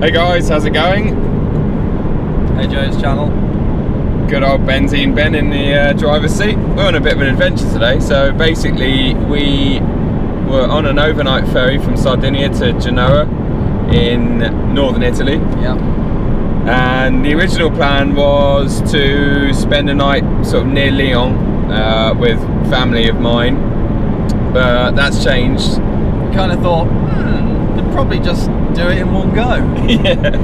Hey guys, how's it going? Hey Joe's channel. Good old Ben in the driver's seat. We're on a bit of an adventure today. So basically we were on an overnight ferry from Sardinia to Genoa in northern Italy. Yeah. And the original plan was to spend a night sort of near Lyon with family of mine, but that's changed. Kind of thought, they'd probably just do it in one go. Yeah.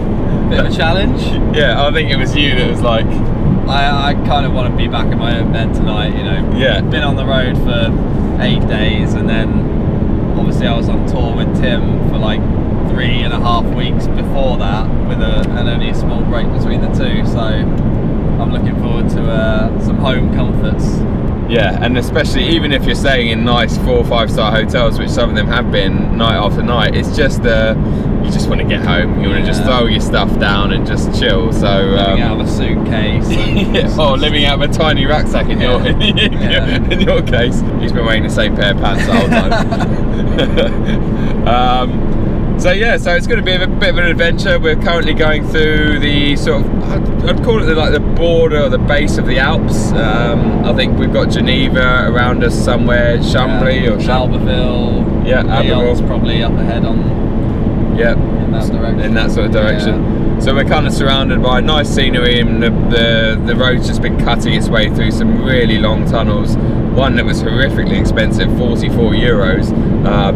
Bit of a challenge. Yeah, I think it was you that was like, I kind of want to be back in my own bed tonight, you know. Yeah. Been on the road for 8 days, and then obviously I was on tour with Tim for like 3.5 weeks before that, with and only a small break between the two. So I'm looking forward to some home comforts. yeah, and especially even if you're staying in nice 4 or 5 star hotels, which some of them have been night after night, it's just you just want to get home. You want to just throw your stuff down and just chill. So living out of a suitcase. Yeah, or living out of a tiny rucksack in your in your case. He's been wearing the same pair of pants the whole time. So yeah, so it's going to be a bit of an adventure. We're currently going through the sort of, I'd call it like the border or the base of the Alps. I think we've got Geneva around us somewhere, Chambly or Albertville. Yeah, Lyon's probably up ahead on. Yeah, in that direction. In that sort of direction. Yeah. So we're kind of surrounded by nice scenery, and the road's just been cutting its way through some really long tunnels. One that was horrifically expensive, 44 euros,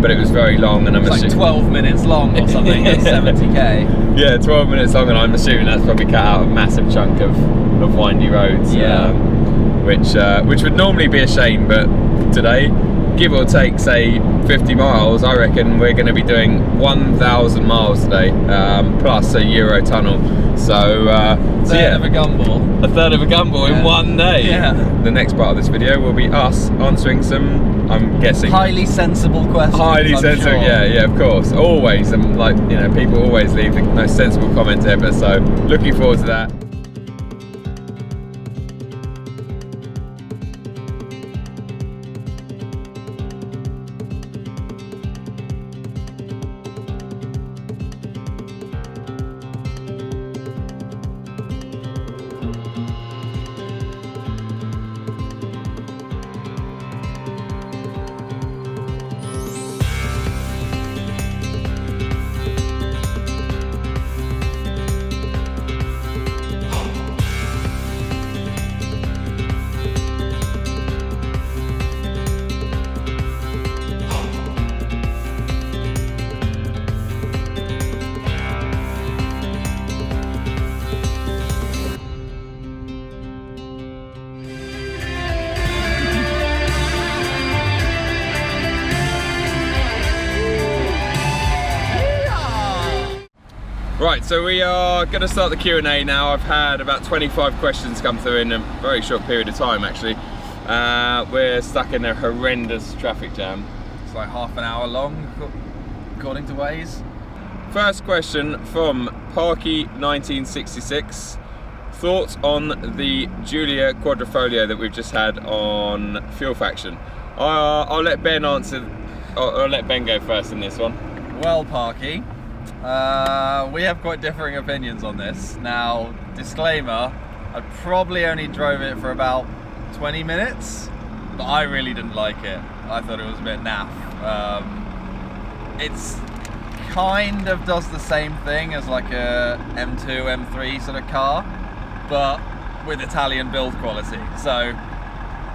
but it was very long, and it's like 12 minutes long or something at 70k. Yeah, 12 minutes long, and I'm assuming that's probably cut out a massive chunk of windy roads. Yeah. Which would normally be a shame, but today, give or take, say 50 miles, I reckon we're going to be doing 1,000 miles today, plus a Euro tunnel. So, third of a gumball. A third of a gumball in one day. Yeah. The next part of this video will be us answering some, I'm guessing, highly sensible questions. Highly sensible, sure. yeah, of course. Always, like, you know, people always leave the most sensible comment ever. So, looking forward to that. Right, so we are going to start the Q&A now. I've had about 25 questions come through in a very short period of time, actually. We're stuck in a horrendous traffic jam. It's like half an hour long, according to Waze. First question from Parky1966. Thoughts on the Giulia Quadrifoglio that we've just had on Fuel Faction? I'll let Ben answer. I'll let Ben go first in this one. Well, Parky, we have quite differing opinions on this. Now, disclaimer, I probably only drove it for about 20 minutes, but I really didn't like it. I thought it was a bit naff. It's kind of does the same thing as like a M2, M3 sort of car, but with Italian build quality. So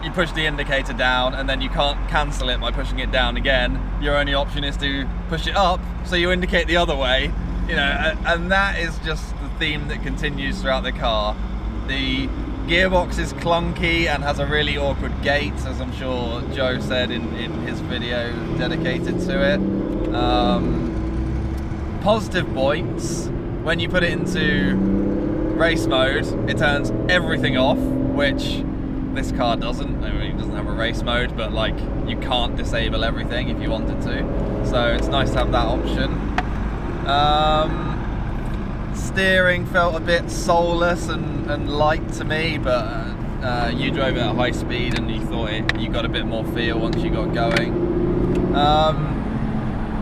you push the indicator down and then you can't cancel it by pushing it down again. Your only option is to push it up, so you indicate the other way, you know, and that is just the theme that continues throughout the car. The gearbox is clunky and has a really awkward gate, as I'm sure Joe said in his video dedicated to it. Positive points, when you put it into race mode, it turns everything off, which this car doesn't. I mean, it doesn't have a race mode, but like you can't disable everything if you wanted to. So it's nice to have that option. Steering felt a bit soulless and light to me, but you drove it at high speed and you thought you got a bit more feel once you got going.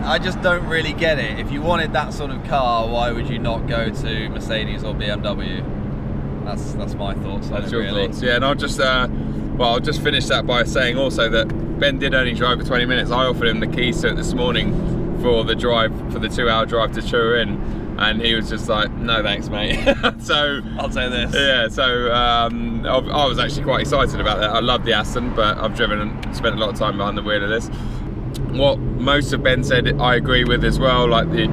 I just don't really get it. If you wanted that sort of car, why would you not go to Mercedes or BMW? That's my thoughts. That's your thoughts, yeah. And I'll just finish that by saying also that Ben did only drive for 20 minutes. I offered him the keys to it this morning for the 2-hour drive to Turin, and he was just like, no thanks, mate. So I'll say this. Yeah, so I was actually quite excited about that. I love the Aston, but I've driven and spent a lot of time behind the wheel of this. What most of Ben said, I agree with as well, like the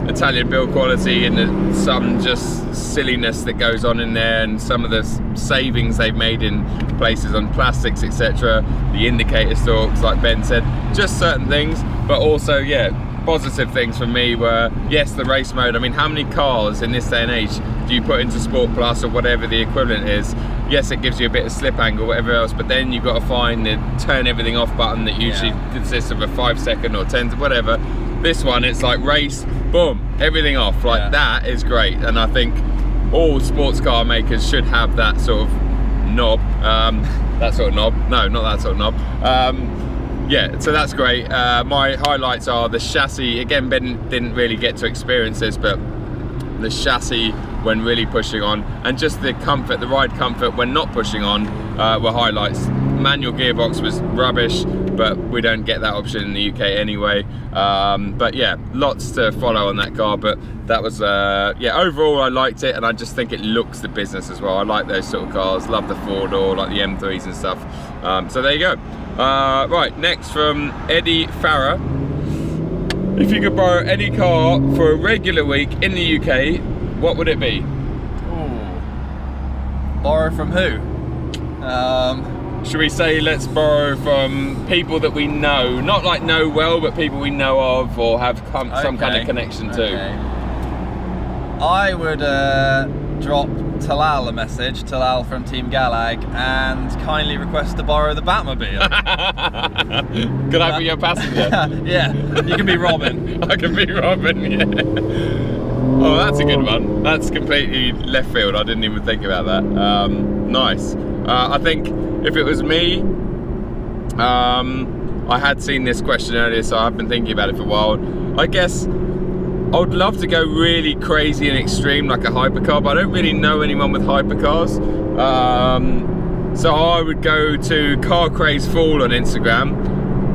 Italian build quality and some just silliness that goes on in there, and some of the savings they've made in places on plastics, etc. The indicator stalks, like Ben said, just certain things, but also, yeah, positive things for me were, yes, the race mode. I mean, how many cars in this day and age do you put into Sport Plus or whatever the equivalent is? Yes, it gives you a bit of slip angle, whatever else, but then you've got to find the turn everything off button that usually consists of a 5-second or 10, whatever. This one, it's like race, boom, everything off. Like, that is great. And I think all sports car makers should have that sort of knob. That sort of knob. No, not that sort of knob. Yeah, so that's great. My highlights are the chassis. Again, Ben didn't really get to experience this, but the chassis when really pushing on, and just the comfort, the ride comfort when not pushing on, were highlights. Manual gearbox was rubbish, but we don't get that option in the UK anyway. But yeah, lots to follow on that car, but that was, yeah, overall I liked it, and I just think it looks the business as well. I like those sort of cars, love the 4-door, like the M3s and stuff. So there you go. Right, next from Eddie Farah. If you could borrow any car for a regular week in the UK, what would it be? Ooh. Borrow from who? Should we say let's borrow from people that we know, not like know well, but people we know of or have some kind of connection to? I would drop Talal a message, Talal from Team Galag, and kindly request to borrow the Batmobile. Could I be your passenger? Yeah, you can be Robin. I can be Robin, yeah. Oh, that's a good one. That's completely left field. I didn't even think about that. Nice. I think if it was me, I had seen this question earlier, so I've been thinking about it for a while. I guess I would love to go really crazy and extreme like a hypercar, but I don't really know anyone with hypercars. So I would go to Car Craze Fool on Instagram.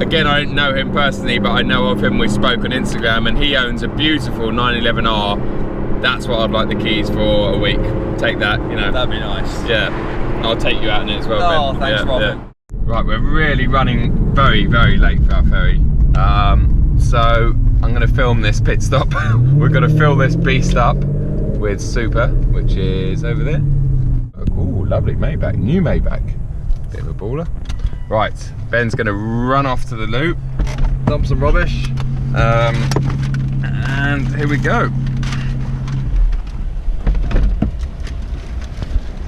Again, I don't know him personally, but I know of him. We spoke on Instagram, and he owns a beautiful 911R. That's what I'd like the keys for a week. Take that, you know. That'd be nice. Yeah, I'll take you out in it as well, Ben. Oh, thanks, Robin. Yeah. Right, we're really running very, very late for our ferry. So I'm going to film this pit stop. We're going to fill this beast up with Super, which is over there. Oh, lovely Maybach, new Maybach. Bit of a baller. Right, Ben's going to run off to the loop, dump some rubbish, and here we go. You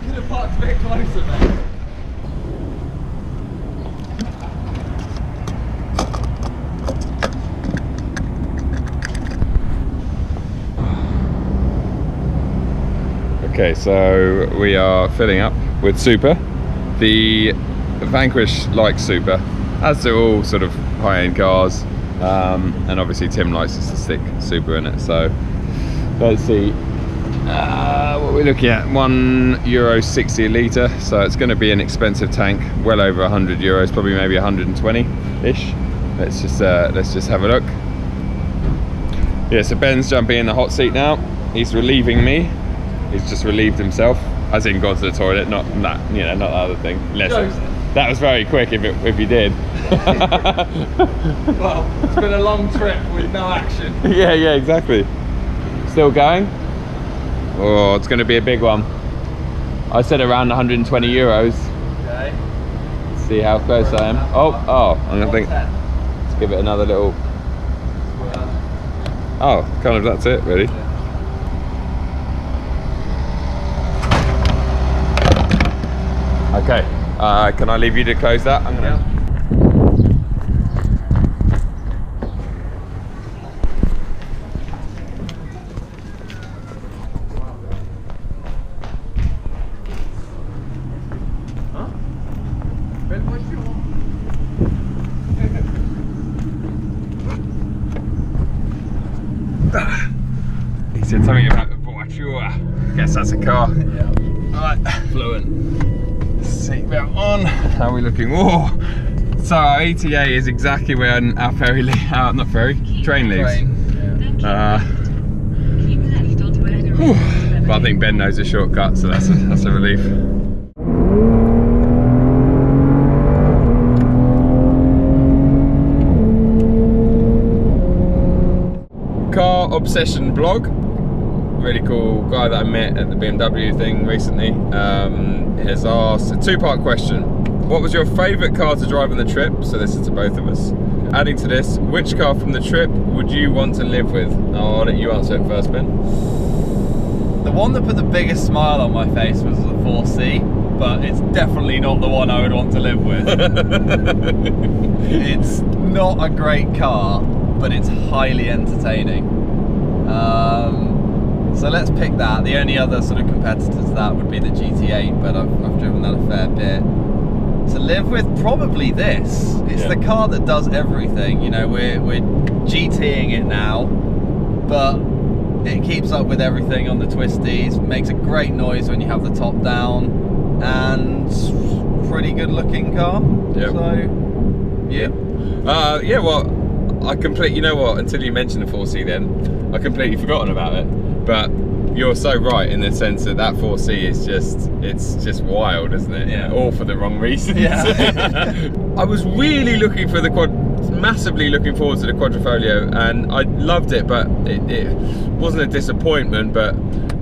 should have parked a bit closer, mate. Okay, so we are filling up with Super. The Vanquish likes Super, as do all sort of high-end cars, and obviously Tim likes us to stick Super in it. So let's see what we're looking at. €1.60 a litre, so it's going to be an expensive tank, well over €100, probably maybe 120-ish. Let's just have a look. Yeah, so Ben's jumping in the hot seat now. He's relieving me. He's just relieved himself, as in gone to the toilet, not that, you know, not the other thing. That was very quick if you did. Well, it's been a long trip with no action. Yeah, exactly. Still going? Oh, it's going to be a big one. I said around €120. Okay. Let's see how close I am. Oh, I'm going to think. Let's give it another little. Oh, kind of that's it, really. Okay, can I leave you to close that? I'm gonna... Huh? Ben, what do you want? Sure. Guess that's a car. Yeah. Right, fluent. Seatbelt on. How are we looking? Oh, so our ETA is exactly when our ferry, not ferry, train leaves. But I think Ben knows a shortcut, so that's a relief. Car Obsession blog. Really cool guy that I met at the BMW thing recently has asked a two-part question. What was your favourite car to drive on the trip? So this is to both of us. Adding to this, which car from the trip would you want to live with? I'll let you answer it first, Ben. The one that put the biggest smile on my face was the 4C, but it's definitely not the one I would want to live with. It's not a great car, but it's highly entertaining. So let's pick that. The only other sort of competitors to that would be the GT8, but I've driven that a fair bit. To live with, probably this. It's the car that does everything. You know, we're GTing it now, but it keeps up with everything on the twisties, makes a great noise when you have the top down, and pretty good looking car. Yep. So, yeah. Yeah, well, you know what, until you mentioned the 4C then, I completely forgotten about it. But you're so right in the sense that 4C is just wild, isn't it? Yeah. All for the wrong reasons. Yeah. I was really looking for massively looking forward to the Quadrifoglio, and I loved it, but it wasn't a disappointment. But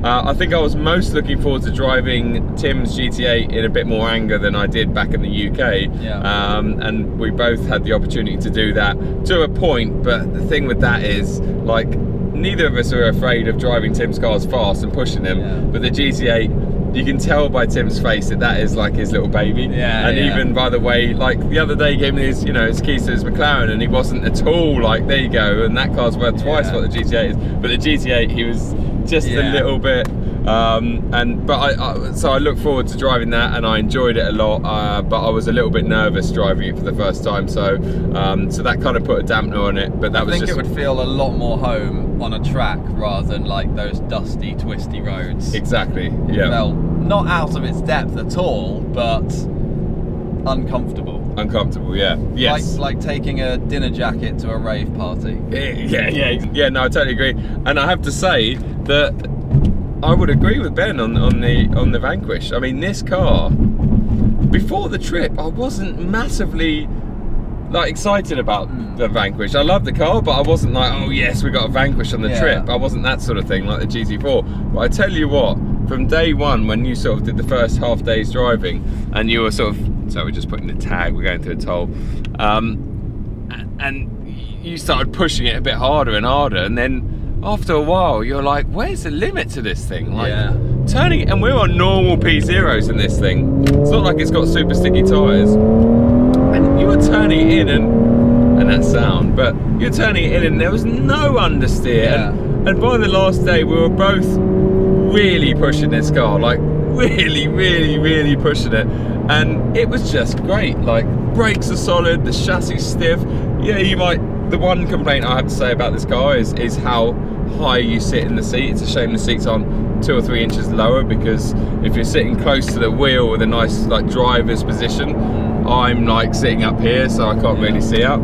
I think I was most looking forward to driving Tim's GT8 in a bit more anger than I did back in the UK. Yeah. And we both had the opportunity to do that to a point, but the thing with that is, like, neither of us are afraid of driving Tim's cars fast and pushing them, but the GT8, you can tell by Tim's face that is like his little baby. And even by the way, like the other day he gave me his keys to his McLaren, and he wasn't at all like, there you go, and that car's worth twice what the GT8 is. But the GT8, he was just a little bit, so I look forward to driving that, and I enjoyed it a lot, but I was a little bit nervous driving it for the first time, so that kind of put a dampener on it. But I think it would feel a lot more home on a track rather than like those dusty, twisty roads. Exactly. It felt not out of its depth at all, but uncomfortable. Uncomfortable, yeah. Yes. Like taking a dinner jacket to a rave party. Yeah. No, I totally agree. And I have to say that I would agree with Ben on the Vanquish. I mean, this car, before the trip, I wasn't massively excited about the Vanquish. I love the car, but I wasn't like, oh yes, we got a Vanquish on the trip. I wasn't that sort of thing like the GT4. But I tell you what, from day one, when you sort of did the first half day's driving, and you were sort of, so we're just putting the tag, we're going through a toll, and you started pushing it a bit harder and harder, and then after a while you're like, where's the limit to this thing? Turning it, and we're on normal P0s in this thing. It's not like it's got super sticky tyres. And you were turning it in, and that sound, but you're turning it in and there was no understeer. And by the last day, we were both really pushing this car, like really pushing it. And it was just great. Like, brakes are solid, the chassis stiff. Yeah, the one complaint I have to say about this car is how high you sit in the seat. It's a shame the seat's on 2 or 3 inches lower, because if you're sitting close to the wheel with a nice driver's position, I'm sitting up here, so I can't really see up.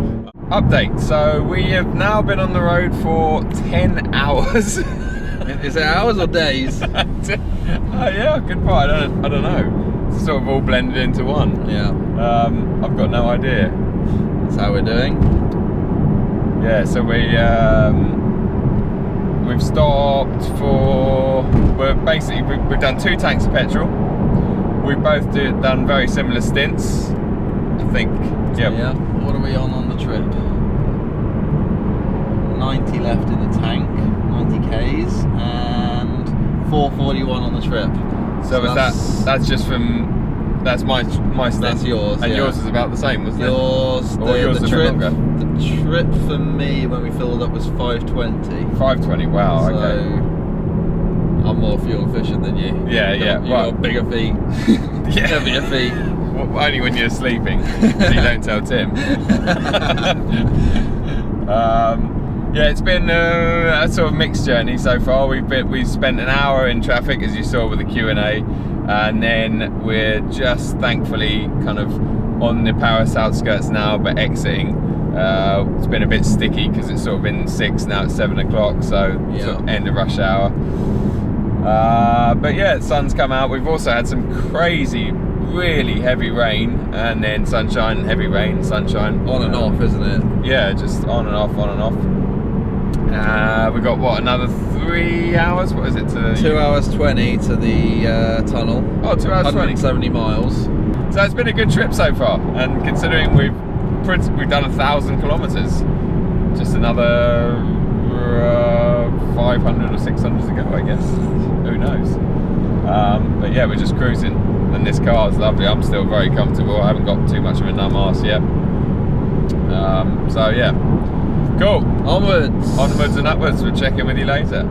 Update, so we have now been on the road for 10 hours. Is it hours or days? Yeah, good part, I don't know. It's sort of all blended into one. Yeah. I've got no idea. That's how we're doing. Yeah, so we've stopped for, we've done 2 tanks of petrol. We've both done very similar stints, I think. Yeah. What are we on the trip? 90 left in the tank, 90 Ks, and 441 on the trip. So that's just from, that's my stint. That's yours. And yours is about the same, wasn't yours, it? Yours the trip for me when we filled up was 520. 520. Wow. So okay. I'm more fuel efficient than you. Yeah. You've got bigger feet, heavier feet. Well, only when you're sleeping, so you don't tell Tim. Yeah, it's been a sort of mixed journey so far. We've spent an hour in traffic, as you saw with the Q&A, and then we're just thankfully kind of on the Paris outskirts now, but exiting. It's been a bit sticky because it's sort of been 6, now it's 7 o'clock, so sort of end of rush hour. But yeah, the sun's come out. We've also had some crazy, really heavy rain, and then sunshine, heavy rain, sunshine. On and off, isn't it? Yeah, just on and off, on and off. We've got what, another 3 hours? What is it? 2 hours 20 to the tunnel. Oh, 2 hours 20. 170 miles. So it's been a good trip so far, and considering we've done 1,000 kilometers, just another 500 or 600 to go, I guess. Who knows? But yeah, we're just cruising, and this car is lovely. I'm still very comfortable. I haven't got too much of a numb arse yet. So yeah, cool. Onwards and upwards. We'll check in with you later.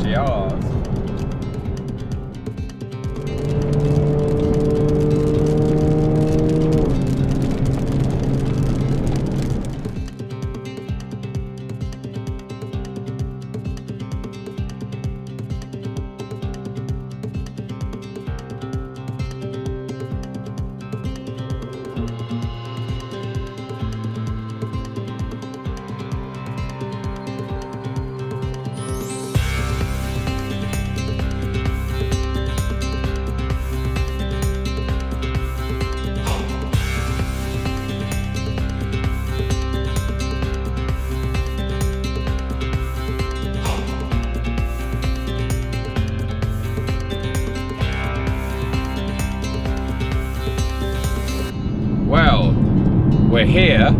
Cheers. Well, we're here.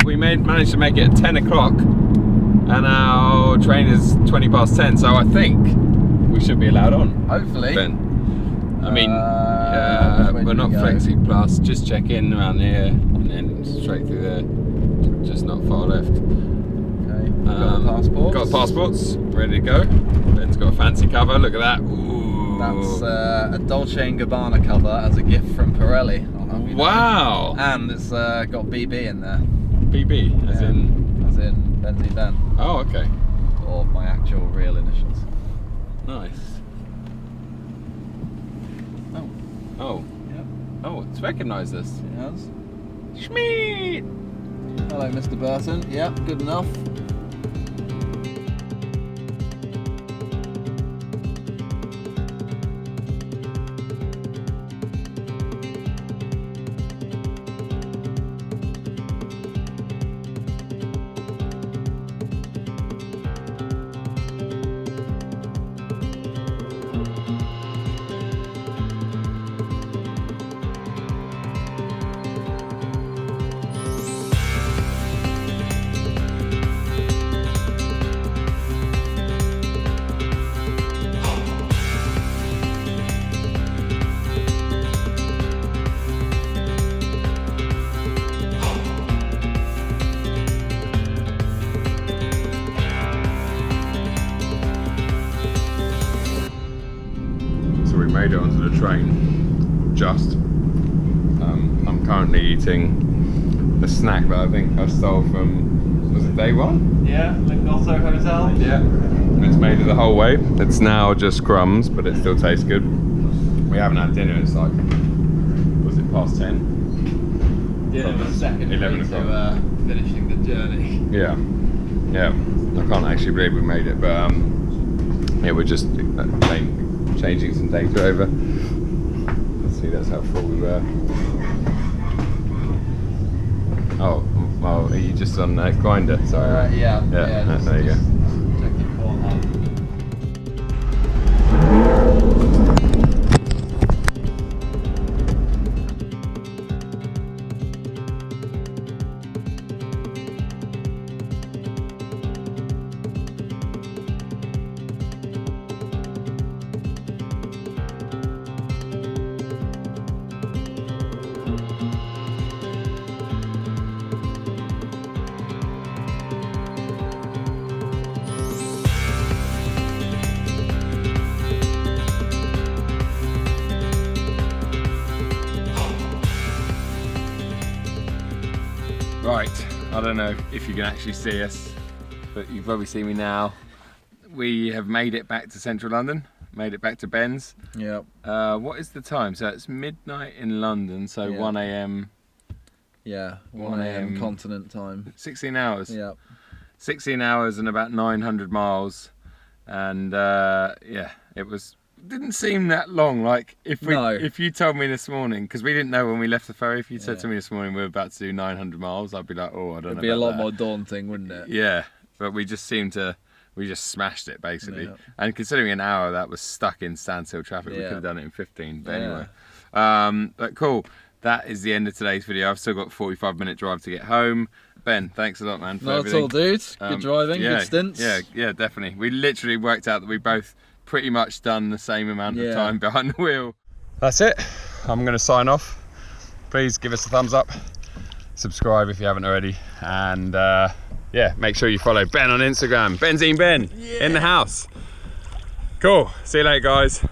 We managed to make it at 10 o'clock, and our train is 20 past 10. So I think we should be allowed on. Hopefully. Ben. I mean, we're not Flexi Plus. Just check in around here, and then straight through there. Just not far left. Okay. Got the passports. Got passports. Ready to go. Ben's got a fancy cover. Look at that. Ooh. That's a Dolce & Gabbana cover as a gift from Pirelli. Wow! And it's got BB in there. BB, as in Benzeneben. Oh, okay. Or my actual real initials. Nice. Oh. Yep. Oh, it's recognised us. It has. Schmeet! Hello, Mr. Burton. Yep, good enough. Made it onto the train. Just. I'm currently eating a snack that I think I stole from, was it day one? Yeah, Lingosso Hotel. Yeah. It's made it the whole way. It's now just crumbs, but it still tastes good. We haven't had dinner. It's like, was it past 10? Dinner was second 11 o'clock. to finishing the journey. Yeah. Yeah. I can't actually believe we made it, but yeah, we're just changing some data over. Let's see, that's how full we were. Oh, well, are you just on Grindr? Sorry. Yeah. Yeah, there you go. Checking Pornhub. I don't know if you can actually see us, but you can probably see me now. We have made it back to central London, made it back to Ben's. Yep. What is the time? So it's midnight in London, so Yeah. 1 a.m. Yeah, 1 a.m. continent time. 16 hours. Yep. 16 hours and about 900 miles. And yeah, didn't seem that long. Like if you told me this morning, because we didn't know when we left the ferry, if you said to me this morning we were about to do 900 miles, I'd be like, oh, I don't know. It'd be a lot more daunting, wouldn't it? Yeah, but we just smashed it basically. Yeah. And considering an hour that was stuck in standstill traffic, we could have done it in 15. But anyway, but cool. That is the end of today's video. I've still got a 45-minute drive to get home. Ben, thanks a lot, man, for everything. Not at all, dude. Good driving, good stints. Yeah, definitely. We literally worked out that we both pretty much done the same amount of time behind the wheel. That's it. I'm going to sign off. Please give us a thumbs up. Subscribe if you haven't already. And yeah, make sure you follow Ben on Instagram. Benzeneben in the house. Cool. See you later, guys.